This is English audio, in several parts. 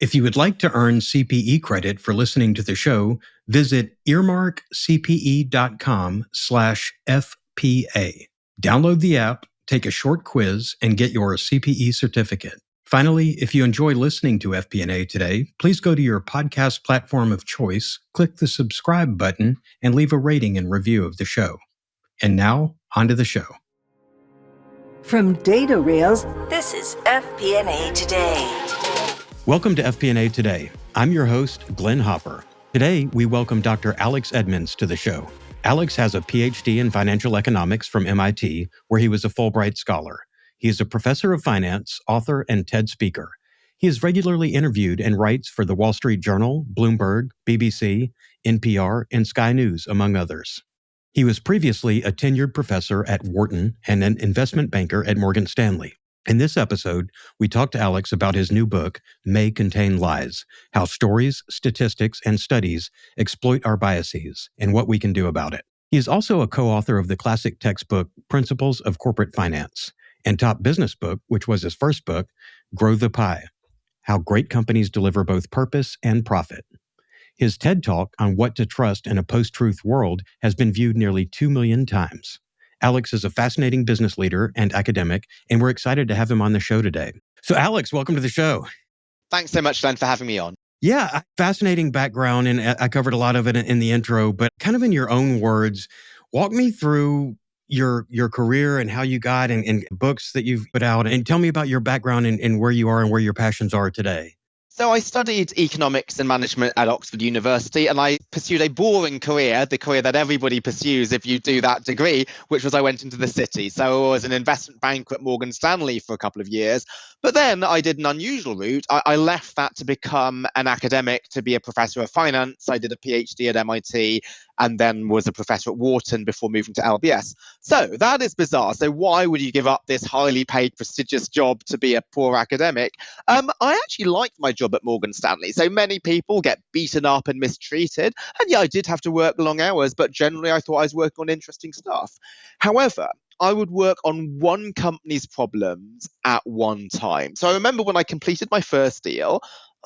If you would like to earn CPE credit for listening to the show, visit earmarkcpe.com/FPA. Download the app, take a short quiz, and get your CPE certificate. Finally, if you enjoy listening to FP&A today, please go to your podcast platform of choice, click the subscribe button, and leave a rating and review of the show. And now, on to the show. From Data Rails, this is FP&A Today. Welcome to FP&A Today. I'm your host, Glenn Hopper. Today, we welcome Dr. Alex Edmans to the show. Alex has a PhD in financial economics from MIT, where he was a Fulbright scholar. He is a professor of finance, author, and TED speaker. He is regularly interviewed and writes for the Wall Street Journal, Bloomberg, BBC, NPR, and Sky News, among others. He was previously a tenured professor at Wharton and an investment banker at Morgan Stanley. In this episode, we talked to Alex about his new book, May Contain Lies: How Stories, Statistics, and Studies Exploit Our Biases and What We Can Do About It. He is also a co-author of the classic textbook, Principles of Corporate Finance, and top business book, which was his first book, Grow the Pie: How Great Companies Deliver Both Purpose and Profit. His TED Talk on what to trust in a post-truth world has been viewed nearly 2 million times. Alex is a fascinating business leader and academic, and we're excited to have him on the show today. So Alex, welcome to the show. Thanks so much, Glenn, for having me on. Yeah, fascinating background, and I covered a lot of it in the intro, but kind of in your own words, walk me through your career and how you got and books that you've put out, and tell me about your background and where you are and where your passions are today. So I studied economics and management at Oxford University, and I pursued a boring career, the career that everybody pursues if you do that degree, which was I went into the city. So I was an investment banker at Morgan Stanley for a couple of years. But then I did an unusual route. I left that to become an academic, to be a professor of finance. I did a PhD at MIT and then was a professor at Wharton before moving to LBS. So that is bizarre. So why would you give up this highly paid, prestigious job to be a poor academic? I actually liked my job at Morgan Stanley. So many people get beaten up and mistreated. And yeah, I did have to work long hours, but generally I thought I was working on interesting stuff. However, I would work on one company's problems at one time. So I remember when I completed my first deal,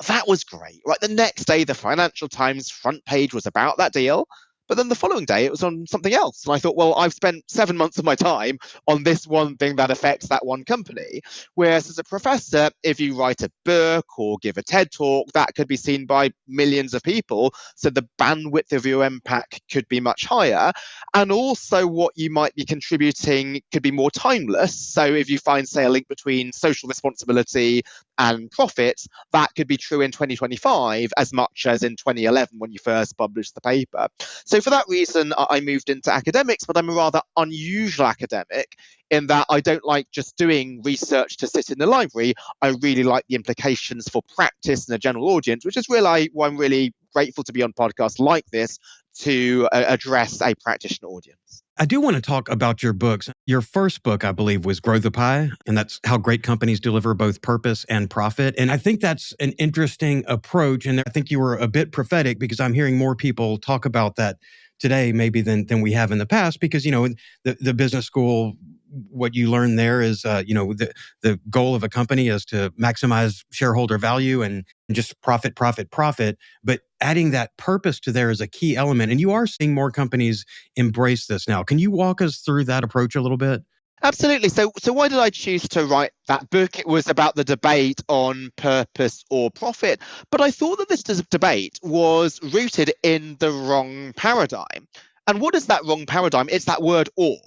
that was great. Right, the next day, the Financial Times front page was about that deal. But then the following day, it was on something else. And I thought, well, I've spent 7 months of my time on this one thing that affects that one company. Whereas as a professor, if you write a book or give a TED talk, that could be seen by millions of people. So the bandwidth of your impact could be much higher. And also what you might be contributing could be more timeless. So if you find, say, a link between social responsibility and profits, that could be true in 2025 as much as in 2011 when you first published the paper. So for that reason, I moved into academics, but I'm a rather unusual academic in that I don't like just doing research to sit in the library. I really like the implications for practice and a general audience, which is really why I'm really grateful to be on podcasts like this to address a practitioner audience. I do want to talk about your books. Your first book, I believe, was Grow the Pie, and that's how great companies deliver both purpose and profit. And I think that's an interesting approach. And I think you were a bit prophetic because I'm hearing more people talk about that today maybe than we have in the past, because, you know, the business school, what you learn there is, the goal of a company is to maximize shareholder value and just profit. But adding that purpose to there is a key element. And you are seeing more companies embrace this now. Can you walk us through that approach a little bit? Absolutely. So why did I choose to write that book? It was about the debate on purpose or profit. But I thought that this debate was rooted in the wrong paradigm. And what is that wrong paradigm? It's that word or.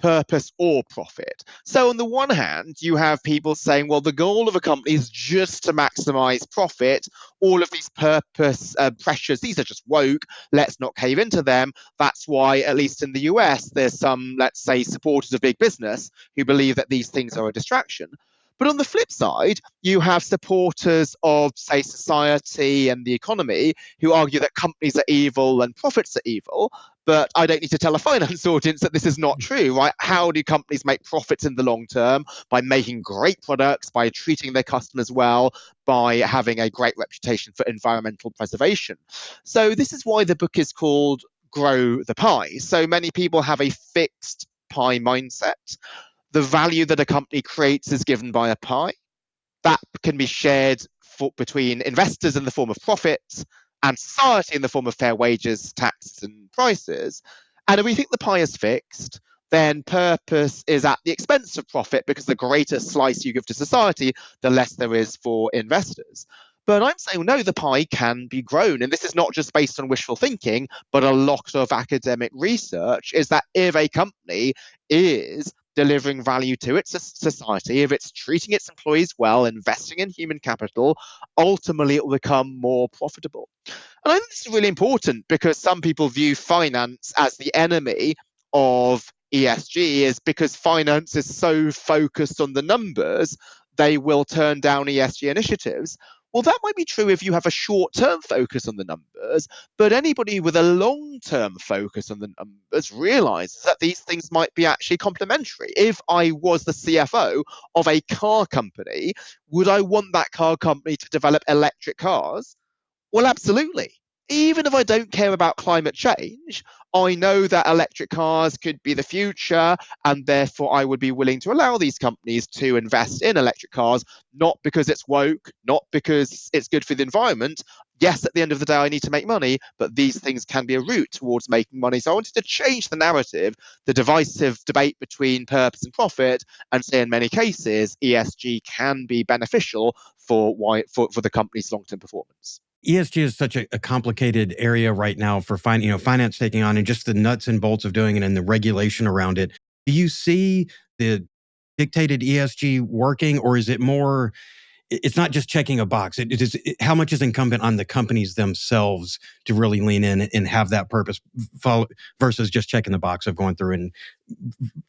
Purpose or profit. So on the one hand, you have people saying, well, the goal of a company is just to maximize profit. All of these purpose pressures, these are just woke. Let's not cave into them. That's why, at least in the US, there's some, let's say, supporters of big business who believe that these things are a distraction. But on the flip side, you have supporters of, say, society and the economy who argue that companies are evil and profits are evil. But I don't need to tell a finance audience that this is not true, right? How do companies make profits in the long term? By making great products, by treating their customers well, by having a great reputation for environmental preservation. So this is why the book is called Grow the Pie. So many people have a fixed pie mindset. The value that a company creates is given by a pie. that can be shared between investors in the form of profits and society in the form of fair wages, taxes, and prices. And if we think the pie is fixed, then purpose is at the expense of profit, because the greater slice you give to society, the less there is for investors. But I'm saying, no, the pie can be grown. And this is not just based on wishful thinking, but a lot of academic research is that if a company is delivering value to its society, if it's treating its employees well, investing in human capital, ultimately it will become more profitable. And I think this is really important, because some people view finance as the enemy of ESG, is because finance is so focused on the numbers, they will turn down ESG initiatives. Well, that might be true if you have a short-term focus on the numbers, but anybody with a long-term focus on the numbers realizes that these things might be actually complementary. If I was the CFO of a car company, would I want that car company to develop electric cars? Well, absolutely. Even if I don't care about climate change, I know that electric cars could be the future, and therefore I would be willing to allow these companies to invest in electric cars, not because it's woke, not because it's good for the environment. Yes, at the end of the day, I need to make money, but these things can be a route towards making money. So I wanted to change the narrative, the divisive debate between purpose and profit, and say in many cases, ESG can be beneficial for the company's long-term performance. ESG is such a complicated area right now for finance taking on, and just the nuts and bolts of doing it and the regulation around it. Do you see the dictated ESG working, or is it more, it's not just checking a box? How much is incumbent on the companies themselves to really lean in and have that purpose versus just checking the box of going through and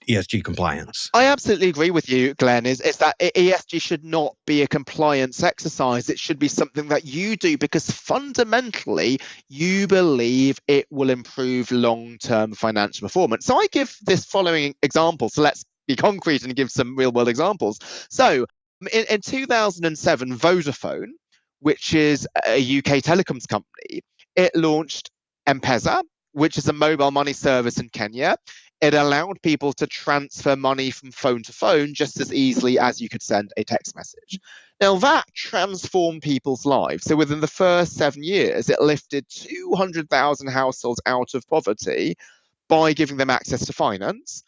ESG compliance? I absolutely agree with you, Glenn, is that ESG should not be a compliance exercise. It should be something that you do because fundamentally you believe it will improve long-term financial performance. So I give this following example. So let's be concrete and give some real-world examples. So in 2007, Vodafone, which is a UK telecoms company, it launched M-Pesa, which is a mobile money service in Kenya. It allowed people to transfer money from phone to phone just as easily as you could send a text message. Now, that transformed people's lives. So within the first 7 years, it lifted 200,000 households out of poverty by giving them access to finance.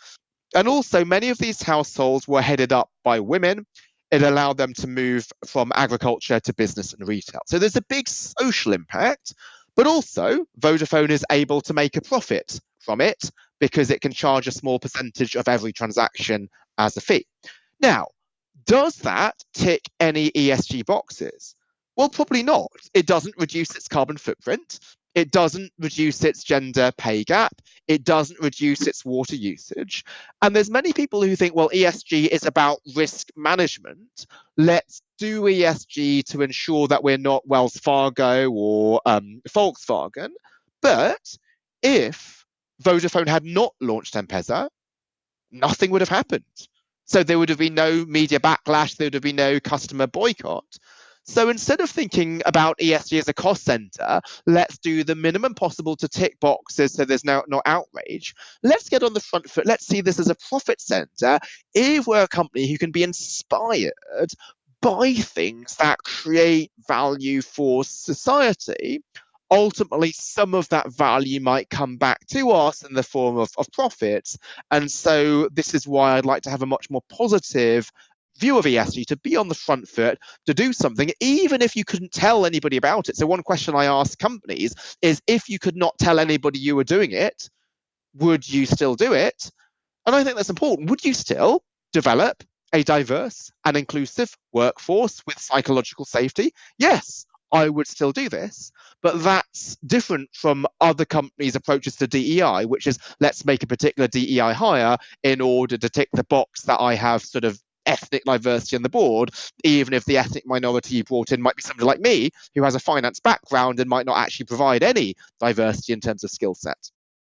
And also, many of these households were headed up by women. It allowed them to move from agriculture to business and retail. So there's a big social impact, but also Vodafone is able to make a profit from it because it can charge a small percentage of every transaction as a fee. Now, does that tick any ESG boxes? Well, probably not. It doesn't reduce its carbon footprint. It doesn't reduce its gender pay gap. It doesn't reduce its water usage. And there's many people who think, well, ESG is about risk management. Let's do ESG to ensure that we're not Wells Fargo or Volkswagen. But if Vodafone had not launched M-Pesa, nothing would have happened. So there would have been no media backlash. There would have been no customer boycott. So instead of thinking about ESG as a cost center, let's do the minimum possible to tick boxes so there's no outrage. Let's get on the front foot. Let's see this as a profit center. If we're a company who can be inspired by things that create value for society, ultimately some of that value might come back to us in the form of profits. And so this is why I'd like to have a much more positive view of ESG, to be on the front foot, to do something, even if you couldn't tell anybody about it. So one question I ask companies is, if you could not tell anybody you were doing it, would you still do it? And I think that's important. Would you still develop a diverse and inclusive workforce with psychological safety? Yes, I would still do this, but that's different from other companies' approaches to DEI, which is let's make a particular DEI hire in order to tick the box that I have sort of ethnic diversity on the board, even if the ethnic minority you brought in might be somebody like me who has a finance background and might not actually provide any diversity in terms of skill set.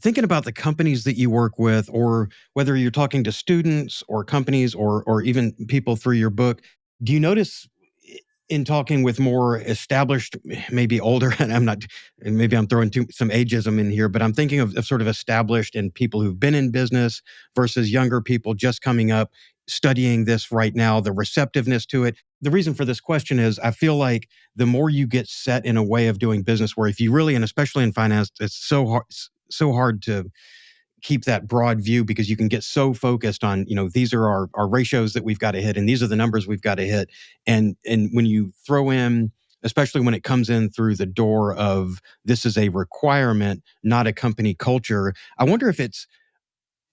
Thinking about the companies that you work with, or whether you're talking to students or companies or even people through your book, do you notice in talking with more established, maybe older, and maybe I'm throwing some ageism in here, but I'm thinking of sort of established and people who've been in business versus younger people just coming up. studying this right now, the receptiveness to it. The reason for this question is I feel like the more you get set in a way of doing business where if you really, and especially in finance, it's so hard to keep that broad view because you can get so focused on, these are our ratios that we've got to hit and these are the numbers we've got to hit. And when you throw in, especially when it comes in through the door of this is a requirement, not a company culture, I wonder if it's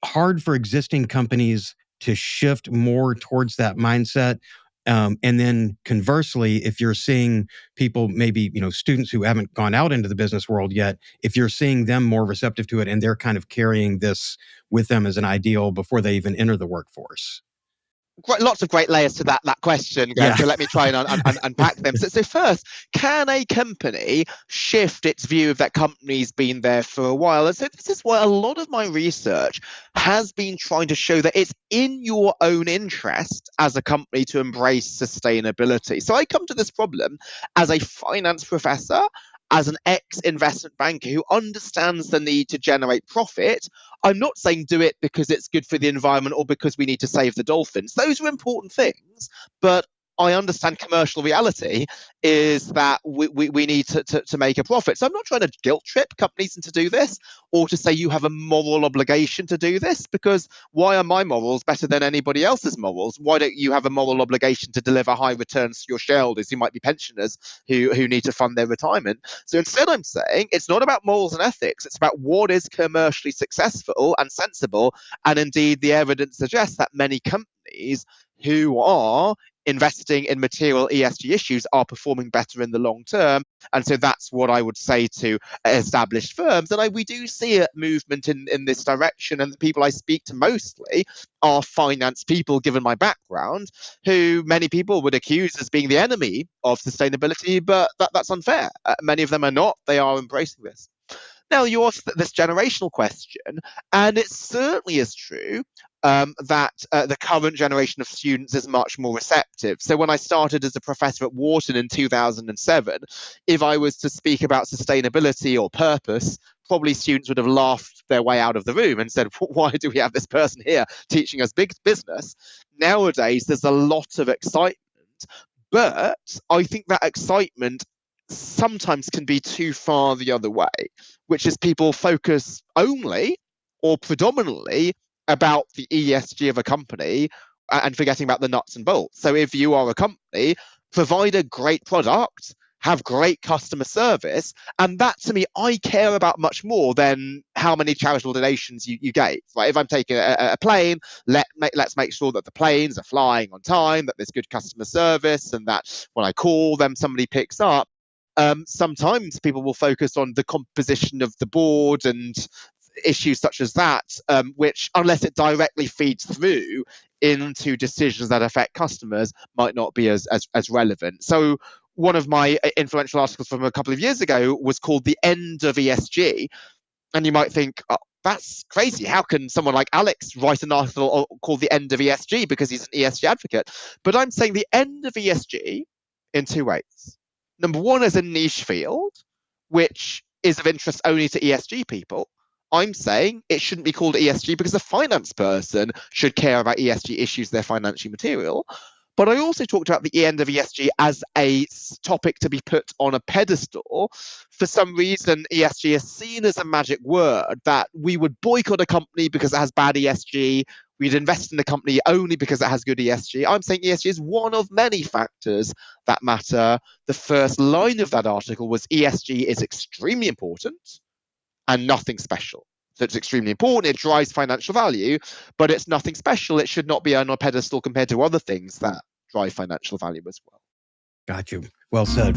hard for existing companies to shift more towards that mindset. And then conversely, if you're seeing people, maybe, students who haven't gone out into the business world yet, if you're seeing them more receptive to it and they're kind of carrying this with them as an ideal before they even enter the workforce. Lots of great layers to that question, Glenn. Yeah. So let me try and unpack them. So first, can a company shift its view of that company's been there for a while? And so this is why a lot of my research has been trying to show that it's in your own interest as a company to embrace sustainability. So I come to this problem as a finance professor, as an ex-investment banker who understands the need to generate profit. I'm not saying do it because it's good for the environment or because we need to save the dolphins. Those are important things, but I understand commercial reality is that we need to make a profit. So I'm not trying to guilt trip companies into do this or to say you have a moral obligation to do this, because why are my morals better than anybody else's morals? Why don't you have a moral obligation to deliver high returns to your shareholders who might be pensioners who need to fund their retirement? So instead I'm saying it's not about morals and ethics. It's about what is commercially successful and sensible. And indeed, the evidence suggests that many companies who are investing in material ESG issues are performing better in the long term. And so that's what I would say to established firms. And we do see a movement in this direction. And the people I speak to mostly are finance people, given my background, who many people would accuse as being the enemy of sustainability, but that's unfair. Many of them are not. They are embracing this. Now, you asked this generational question, and it certainly is true that the current generation of students is much more receptive. So when I started as a professor at Wharton in 2007, if I was to speak about sustainability or purpose, probably students would have laughed their way out of the room and said, why do we have this person here teaching us big business? Nowadays, there's a lot of excitement, but I think that excitement sometimes can be too far the other way, which is people focus only or predominantly about the ESG of a company and forgetting about the nuts and bolts. So if you are a company, provide a great product, have great customer service, and that to me, I care about much more than how many charitable donations you gave. Right? If I'm taking a plane, let's make sure that the planes are flying on time, that there's good customer service, and that when I call them, somebody picks up. Sometimes people will focus on the composition of the board and issues such as that, which, unless it directly feeds through into decisions that affect customers, might not be as relevant. So one of my influential articles from a couple of years ago was called The End of ESG. And you might think, oh, that's crazy. How can someone like Alex write an article called The End of ESG because he's an ESG advocate? But I'm saying the end of ESG in two ways. Number one, is a niche field, which is of interest only to ESG people. I'm saying it shouldn't be called ESG because a finance person should care about ESG issues, they're financially material. But I also talked about the end of ESG as a topic to be put on a pedestal. For some reason, ESG is seen as a magic word that we would boycott a company because it has bad ESG. We'd invest in the company only because it has good ESG. I'm saying ESG is one of many factors that matter. The first line of that article was ESG is extremely important and nothing special. So it's extremely important, it drives financial value, but it's nothing special. It should not be on a pedestal compared to other things that drive financial value as well. Got you. Well said.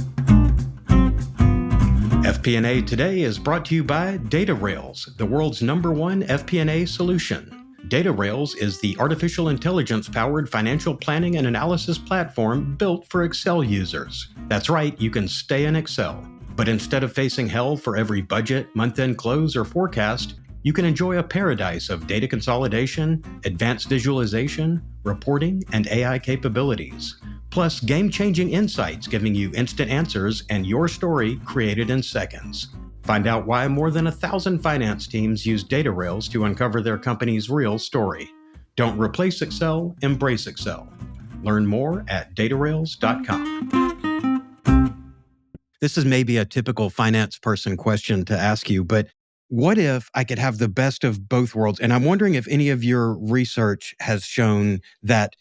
FP&A Today is brought to you by DataRails, the world's #1 FP&A solution. DataRails is the artificial intelligence-powered financial planning and analysis platform built for Excel users. That's right, you can stay in Excel. But instead of facing hell for every budget, month-end close, or forecast, you can enjoy a paradise of data consolidation, advanced visualization, reporting, and AI capabilities. Plus, game-changing insights giving you instant answers and your story created in seconds. Find out why more than 1,000 finance teams use DataRails to uncover their company's real story. Don't replace Excel, embrace Excel. Learn more at datarails.com. This is maybe a typical finance person question to ask you, but what if I could have the best of both worlds? And I'm wondering if any of your research has shown that.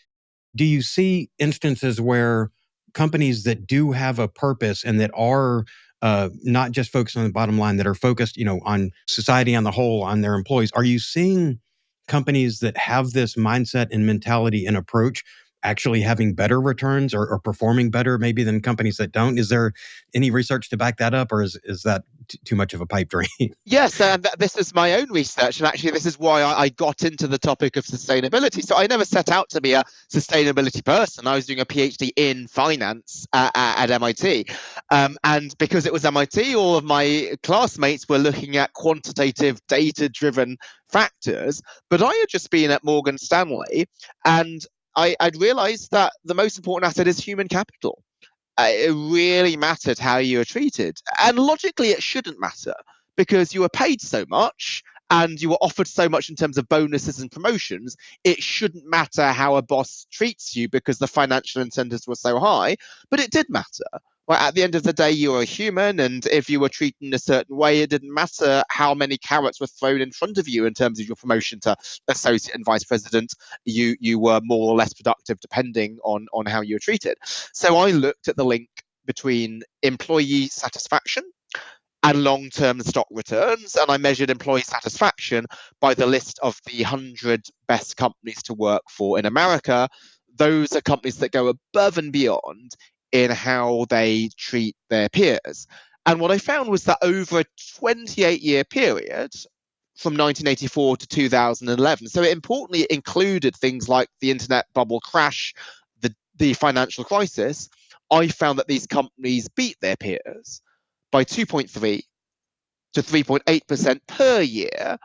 Do you see instances where companies that do have a purpose and that are not just focused on the bottom line, that are focused, on society on the whole, on their employees, are you seeing companies that have this mindset and mentality and approach actually having better returns or performing better maybe than companies that don't? Is there any research to back that up, or is that too much of a pipe dream? Yes, and this is my own research, and actually this is why I got into the topic of sustainability. So I never set out to be a sustainability person. I was doing a PhD in finance at MIT, and because it was MIT, all of my classmates were looking at quantitative, data-driven factors, but I had just been at Morgan Stanley, and I'd realized that the most important asset is human capital. It really mattered how you were treated. And logically, it shouldn't matter because you were paid so much and you were offered so much in terms of bonuses and promotions. It shouldn't matter how a boss treats you because the financial incentives were so high, but it did matter. Well, at the end of the day, you were a human, and if you were treated in a certain way, it didn't matter how many carrots were thrown in front of you in terms of your promotion to associate and vice president. You were more or less productive depending on how you were treated. So I looked at the link between employee satisfaction and long-term stock returns, and I measured employee satisfaction by the list of the 100 best companies to work for in America. Those are companies that go above and beyond in how they treat their peers. And what I found was that over a 28-year period, from 1984 to 2011, so it importantly included things like the internet bubble crash, the financial crisis, I found that these companies beat their peers by 2.3 to 3.8% per year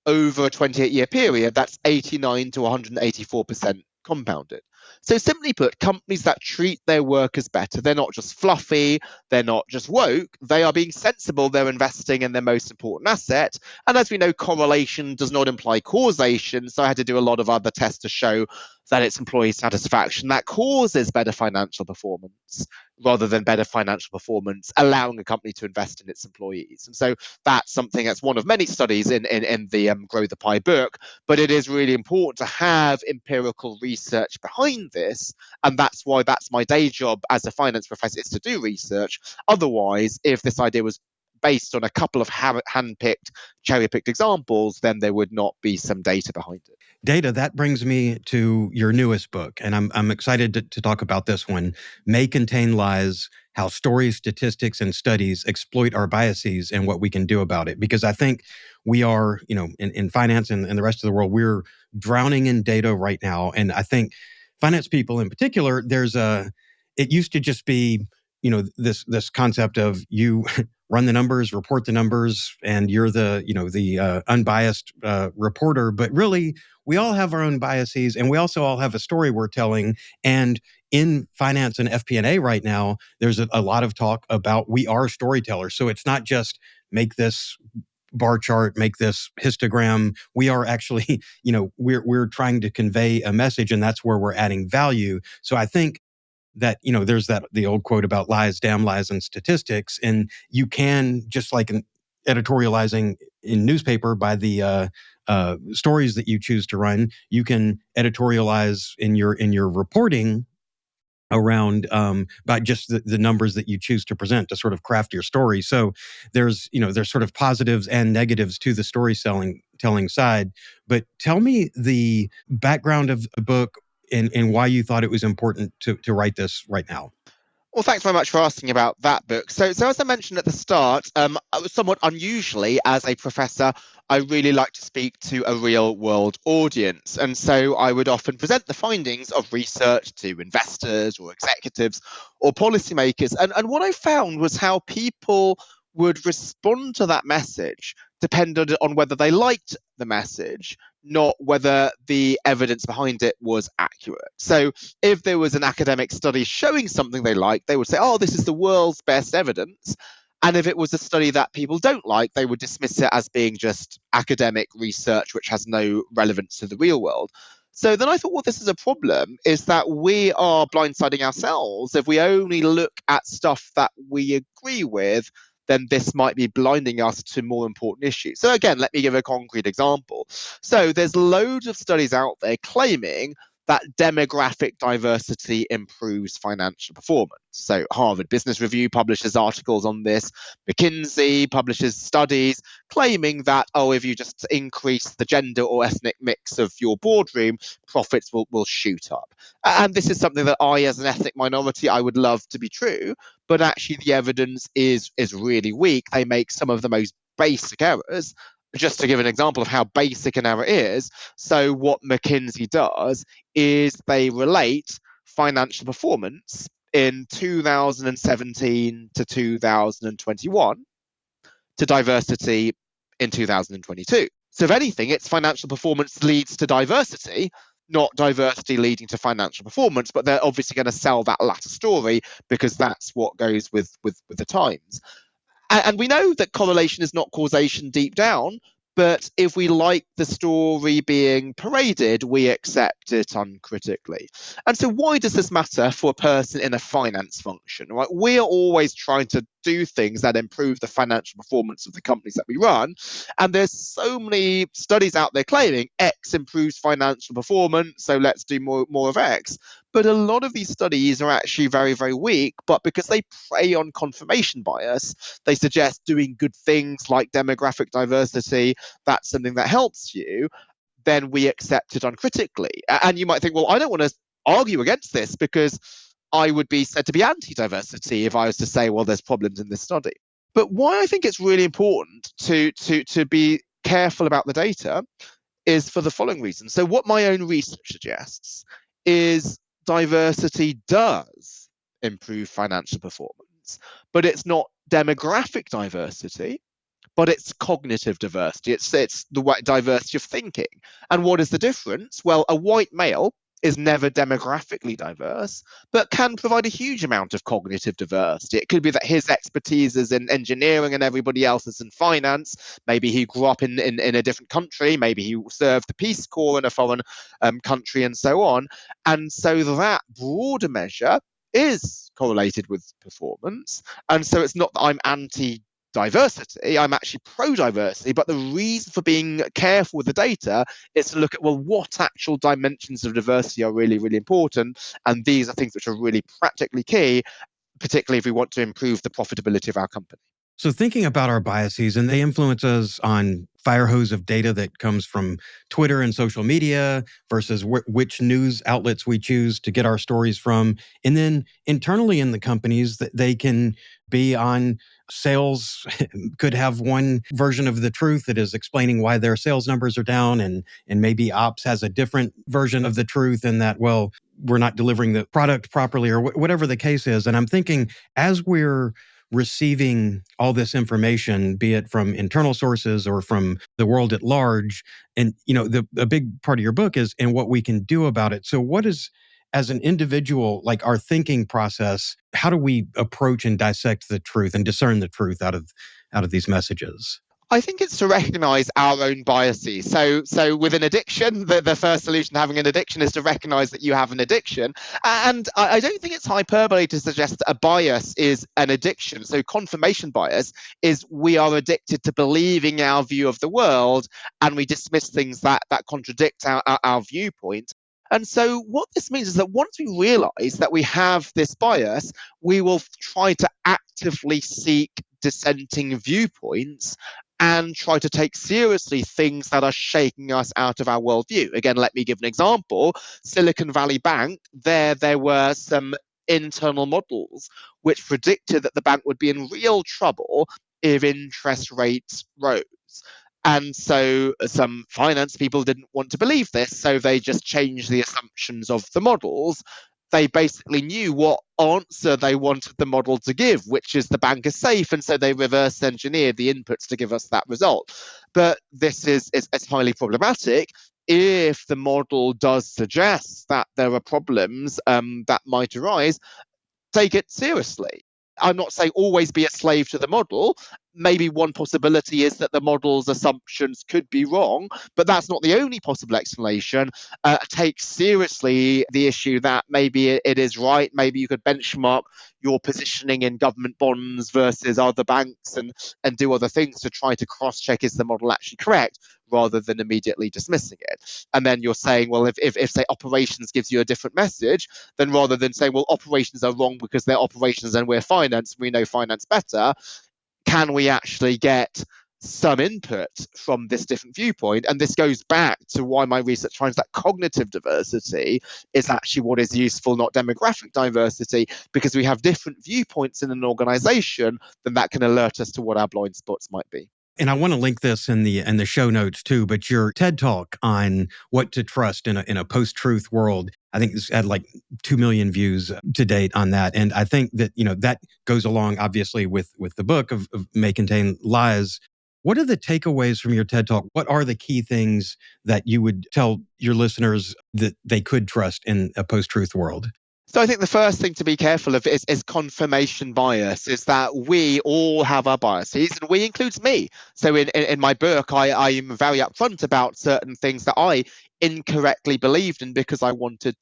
over a 28-year period. That's 89 to 184% compounded. So simply put, companies that treat their workers better, they're not just fluffy, they're not just woke, they are being sensible, they're investing in their most important asset. And as we know, correlation does not imply causation. So I had to do a lot of other tests to show that it's employee satisfaction that causes better financial performance rather than better financial performance, allowing a company to invest in its employees. And so that's something that's one of many studies in the Grow the Pie book, but it is really important to have empirical research behind this. And that's why that's my day job as a finance professor, is to do research. Otherwise, if this idea was based on a couple of hand-picked, cherry-picked examples, then there would not be some data behind it. Data, that brings me to your newest book, and I'm excited to talk about this one. May Contain Lies: How Stories, Statistics, and Studies Exploit Our Biases and What We Can Do About It. Because I think we are, in finance and the rest of the world, we're drowning in data right now. And I think finance people in particular, it used to just be, this concept of you run the numbers, report the numbers, and you're the unbiased reporter. But really, we all have our own biases, and we also all have a story we're telling. And in finance and FP&A right now, there's a lot of talk about we are storytellers. So it's not just make this bar chart, make this histogram. We are actually, we're trying to convey a message, and that's where we're adding value. So I think that, there's the old quote about lies, damn lies, and statistics. And you can, just like in editorializing in newspaper by the stories that you choose to run, you can editorialize in your reporting around by just the numbers that you choose to present to sort of craft your story. So there's sort of positives and negatives to the storytelling side. But tell me the background of the book and why you thought it was important to write this right now. Well, thanks very much for asking about that book. So as I mentioned at the start, somewhat unusually as a professor, I really like to speak to a real world audience. And so I would often present the findings of research to investors or executives or policymakers. And what I found was how people would respond to that message depended on whether they liked the message, not whether the evidence behind it was accurate. So if there was an academic study showing something they liked, they would say, oh, this is the world's best evidence. And if it was a study that people don't like, they would dismiss it as being just academic research, which has no relevance to the real world. So then I thought, well, this is a problem, is that we are blindsiding ourselves. If we only look at stuff that we agree with, then this might be blinding us to more important issues. So again, let me give a concrete example. So there's loads of studies out there claiming that demographic diversity improves financial performance. So Harvard Business Review publishes articles on this. McKinsey publishes studies claiming that, if you just increase the gender or ethnic mix of your boardroom, profits will shoot up. And this is something that I, as an ethnic minority, I would love to be true, but actually the evidence is really weak. They make some of the most basic errors. Just to give an example of how basic an error is, so what McKinsey does is they relate financial performance in 2017 to 2021 to diversity in 2022. So if anything, it's financial performance leads to diversity, not diversity leading to financial performance, but they're obviously going to sell that latter story because that's what goes with the times. And we know that correlation is not causation deep down, but if we like the story being paraded, we accept it uncritically. And so why does this matter for a person in a finance function? Right? We are always trying to do things that improve the financial performance of the companies that we run. And there's so many studies out there claiming X improves financial performance, so let's do more of X. But a lot of these studies are actually very, very weak, but because they prey on confirmation bias, they suggest doing good things like demographic diversity, that's something that helps you, then we accept it uncritically. And you might think, well, I don't want to argue against this because I would be said to be anti-diversity if I was to say, well, there's problems in this study. But why I think it's really important to be careful about the data is for the following reason. So what my own research suggests is diversity does improve financial performance, but it's not demographic diversity, but it's cognitive diversity. It's the diversity of thinking. And what is the difference? Well, a white male is never demographically diverse, but can provide a huge amount of cognitive diversity. It could be that his expertise is in engineering and everybody else is in finance. Maybe he grew up in a different country. Maybe he served the Peace Corps in a foreign country and so on. And so that broader measure is correlated with performance. And so it's not that I'm anti-diversity, I'm actually pro-diversity, but the reason for being careful with the data is to look at, well, what actual dimensions of diversity are really, really important, and these are things which are really practically key, particularly if we want to improve the profitability of our company. So thinking about our biases, and they influence us on fire hose of data that comes from Twitter and social media versus which news outlets we choose to get our stories from. And then internally in the companies, they can be on sales, could have one version of the truth that is explaining why their sales numbers are down, and maybe ops has a different version of the truth in that, well, we're not delivering the product properly or whatever the case is. And I'm thinking, as we're receiving all this information, be it from internal sources or from the world at large, and a big part of your book is and what we can do about it. So what is, as an individual, like our thinking process, how do we approach and dissect the truth and discern the truth out of these messages? I think it's to recognize our own biases. So with an addiction, the first solution to having an addiction is to recognize that you have an addiction. And I don't think it's hyperbole to suggest that a bias is an addiction. So confirmation bias is we are addicted to believing our view of the world, and we dismiss things that contradict our viewpoint. And so what this means is that once we realize that we have this bias, we will try to actively seek dissenting viewpoints and try to take seriously things that are shaking us out of our worldview. Again, let me give an example. Silicon Valley Bank, there were some internal models which predicted that the bank would be in real trouble if interest rates rose. And so some finance people didn't want to believe this, so they just changed the assumptions of the models. They basically knew what answer they wanted the model to give, which is the bank is safe, and so they reverse engineered the inputs to give us that result. But this is highly problematic. If the model does suggest that there are problems that might arise, take it seriously. I'm not saying always be a slave to the model, maybe one possibility is that the model's assumptions could be wrong, but that's not the only possible explanation. Take seriously the issue that maybe it is right. Maybe you could benchmark your positioning in government bonds versus other banks and do other things to try to cross-check, is the model actually correct, rather than immediately dismissing it. And then you're saying, well, if say operations gives you a different message, then rather than saying, well, operations are wrong because they're operations and we're finance, we know finance better, can we actually get some input from this different viewpoint? And this goes back to why my research finds that cognitive diversity is actually what is useful, not demographic diversity, because we have different viewpoints in an organization, then that can alert us to what our blind spots might be. And I want to link this in the show notes too, but your TED Talk on what to trust in a post-truth world, I think it's had like 2 million views to date on that. And I think that, that goes along obviously with the book of may contain lies. What are the takeaways from your TED Talk? What are the key things that you would tell your listeners that they could trust in a post-truth world? So I think the first thing to be careful of is confirmation bias, is that we all have our biases, and we includes me. So in my book, I am very upfront about certain things that I incorrectly believed in because I wanted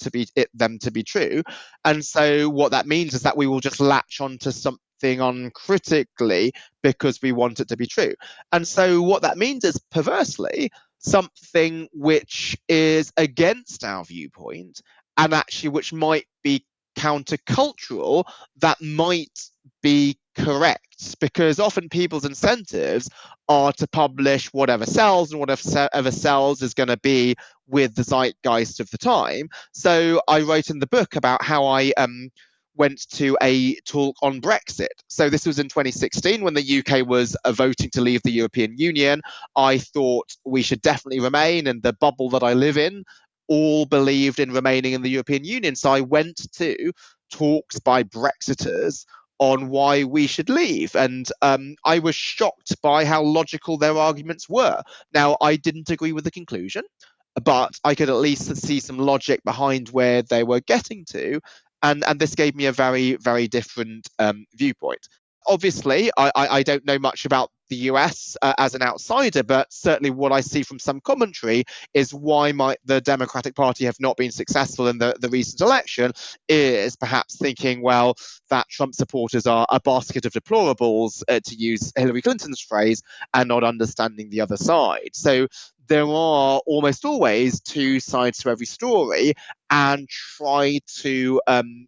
them to be true. And so what that means is that we will just latch onto something uncritically because we want it to be true. And so what that means is, perversely, something which is against our viewpoint and actually which might be countercultural, that might be correct, because often people's incentives are to publish whatever sells, and whatever sells is going to be with the zeitgeist of the time. So I wrote in the book about how I went to a talk on Brexit. So this was in 2016 when the UK was voting to leave the European Union. I thought we should definitely remain, and the bubble that I live in all believed in remaining in the European Union. So I went to talks by Brexiters on why we should leave. And I was shocked by how logical their arguments were. Now, I didn't agree with the conclusion, but I could at least see some logic behind where they were getting to. And this gave me a very, very different viewpoint. Obviously, I don't know much about the US as an outsider, but certainly what I see from some commentary is why might the Democratic Party have not been successful in the recent election is perhaps thinking, well, that Trump supporters are a basket of deplorables, to use Hillary Clinton's phrase, and not understanding the other side. So there are almost always two sides to every story, and try to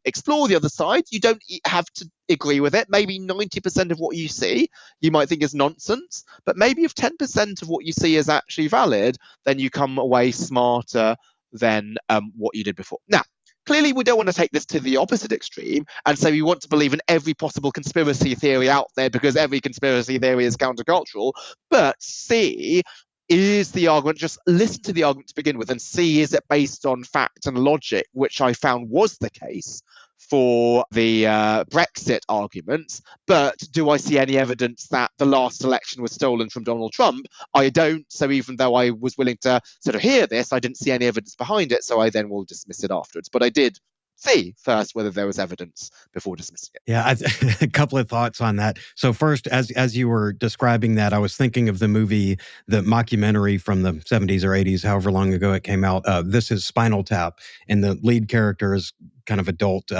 explore the other side. You don't have to agree with it. Maybe 90% of what you see you might think is nonsense, but maybe if 10% of what you see is actually valid, then you come away smarter than what you did before. Now, clearly, we don't want to take this to the opposite extreme and say we want to believe in every possible conspiracy theory out there because every conspiracy theory is countercultural, but see, is the argument, just listen to the argument to begin with and see, is it based on fact and logic, which I found was the case for the Brexit arguments. But do I see any evidence that the last election was stolen from Donald Trump? I don't. So even though I was willing to sort of hear this, I didn't see any evidence behind it. So I then will dismiss it afterwards. But I did see first whether there was evidence before dismissing it. Yeah, a couple of thoughts on that. So first, as you were describing that, I was thinking of the movie, the mockumentary from the 70s or 80s, however long ago it came out. This is Spinal Tap, and the lead character is kind of adult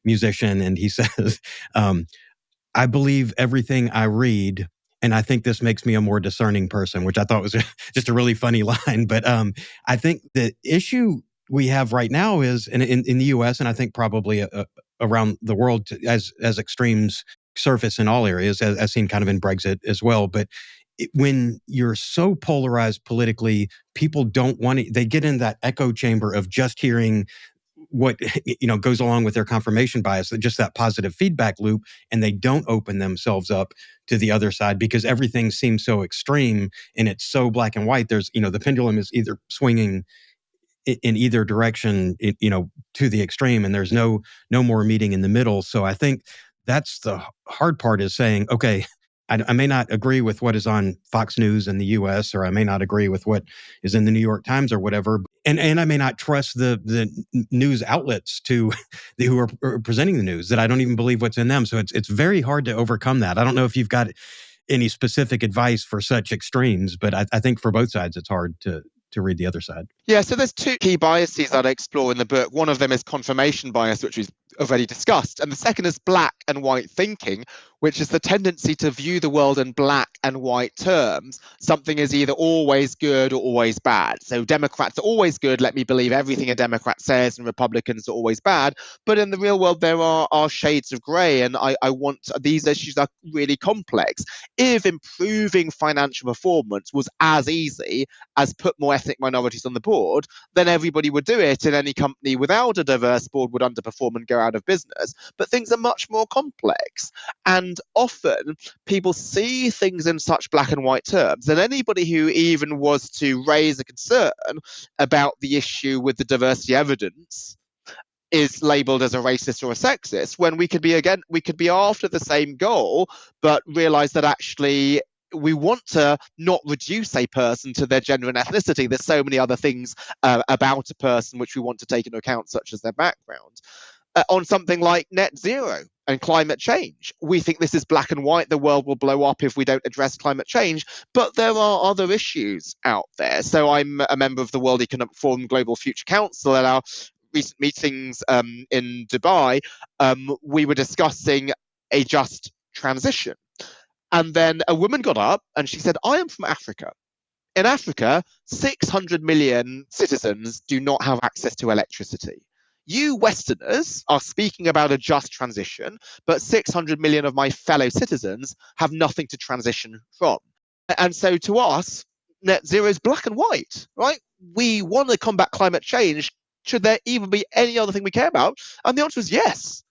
musician, and he says, I believe everything I read, and I think this makes me a more discerning person, which I thought was just a really funny line. But I think the issue we have right now is in the U.S. and I think probably around the world as extremes surface in all areas, as seen kind of in Brexit as well. But when you're so polarized politically, people don't want to. They get in that echo chamber of just hearing what goes along with their confirmation bias, just that positive feedback loop, and they don't open themselves up to the other side because everything seems so extreme and it's so black and white. There's the pendulum is either swinging in either direction, to the extreme, and there's no more meeting in the middle. So I think that's the hard part, is saying, okay, I may not agree with what is on Fox News in the U.S., or I may not agree with what is in the New York Times or whatever, and I may not trust the news outlets who are presenting the news, that I don't even believe what's in them. So it's very hard to overcome that. I don't know if you've got any specific advice for such extremes, but I think for both sides, it's hard to read the other side. Yeah, so there's two key biases that I explore in the book. One of them is confirmation bias, which we've already discussed. And the second is black and white thinking, which is the tendency to view the world in black and white terms. Something is either always good or always bad. So Democrats are always good. Let me believe everything a Democrat says, and Republicans are always bad. But in the real world, there are shades of grey. And I want these issues are really complex. If improving financial performance was as easy as put more ethnic minorities on the board, then everybody would do it, and any company without a diverse board would underperform and go out of business. But things are much more complex. And often people see things in such black and white terms, and anybody who even was to raise a concern about the issue with the diversity evidence is labeled as a racist or a sexist, when we could be after the same goal, but realize that actually we want to not reduce a person to their gender and ethnicity. There's so many other things about a person which we want to take into account, such as their background. On something like net zero and climate change, we think this is black and white. The world will blow up if we don't address climate change. But there are other issues out there. So I'm a member of the World Economic Forum Global Future Council. At our recent meetings in Dubai, we were discussing a just transition. And then a woman got up and she said, I am from Africa. In Africa, 600 million citizens do not have access to electricity. You Westerners are speaking about a just transition, but 600 million of my fellow citizens have nothing to transition from. And so to us, net zero is black and white, right? We want to combat climate change. Should there even be any other thing we care about? And the answer is yes.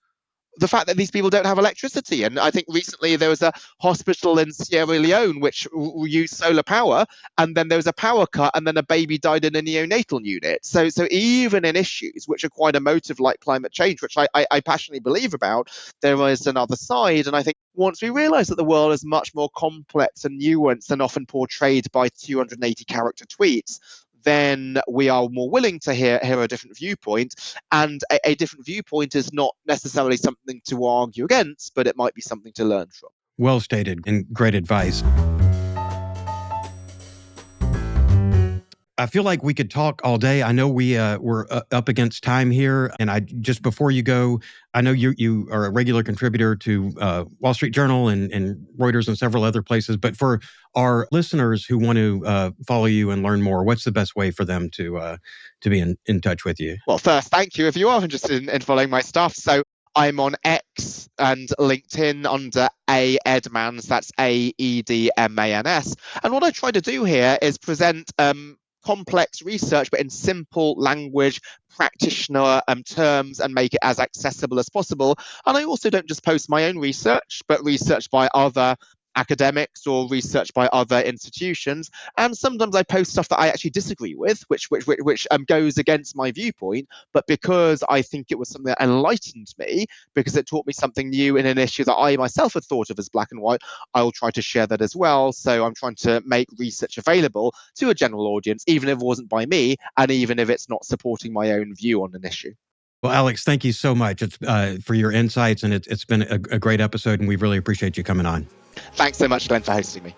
The fact that these people don't have electricity. And I think recently there was a hospital in Sierra Leone which used solar power, and then there was a power cut, and then a baby died in a neonatal unit. So even in issues which are quite emotive, like climate change, which I passionately believe about, there is another side. And I think once we realize that the world is much more complex and nuanced and often portrayed by 280 character tweets, then we are more willing to hear a different viewpoint. And a different viewpoint is not necessarily something to argue against, but it might be something to learn from. Well stated and great advice. I feel like we could talk all day. I know we're up against time here. And just before you go, I know you are a regular contributor to Wall Street Journal and Reuters and several other places. But for our listeners who want to follow you and learn more, what's the best way for them to be in touch with you? Well, first, thank you if you are interested in following my stuff. So I'm on X and LinkedIn under A Edmans. That's AEDMANS. And what I try to do here is present complex research, but in simple language, practitioner terms, and make it as accessible as possible. And I also don't just post my own research, but research by other academics or research by other institutions. And sometimes I post stuff that I actually disagree with, which goes against my viewpoint. But because I think it was something that enlightened me, because it taught me something new in an issue that I myself had thought of as black and white, I will try to share that as well. So I'm trying to make research available to a general audience, even if it wasn't by me, and even if it's not supporting my own view on an issue. Well, Alex, thank you so much for your insights, and it's been a great episode, and we really appreciate you coming on. Thanks so much, Glenn, for hosting me.